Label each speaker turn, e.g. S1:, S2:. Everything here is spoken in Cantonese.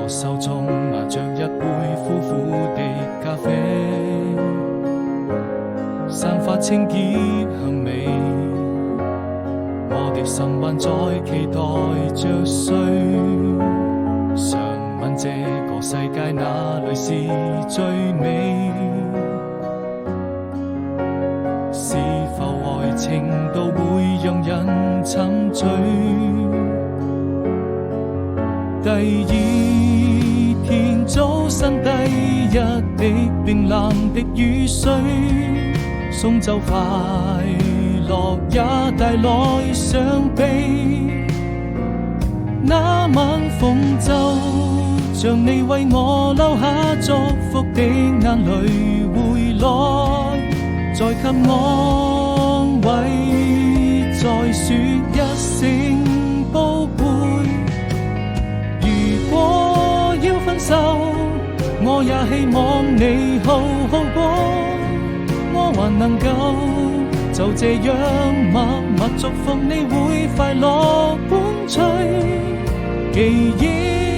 S1: 手中拿着一杯苦苦的咖啡，散發清潔香味。我的心還在期待着誰，想問這個世界哪裏是最美？是否愛情都會讓人沉醉？第二天早晨，第一滴冰冷的雨水，送走快樂也帶來傷悲。那晚風就像你為我留下祝福的眼淚回來，再給安慰，再說一聲寶貝。如果要分手，我也希望你好好過，我還能夠就這樣默默祝福你會快樂伴隨記憶。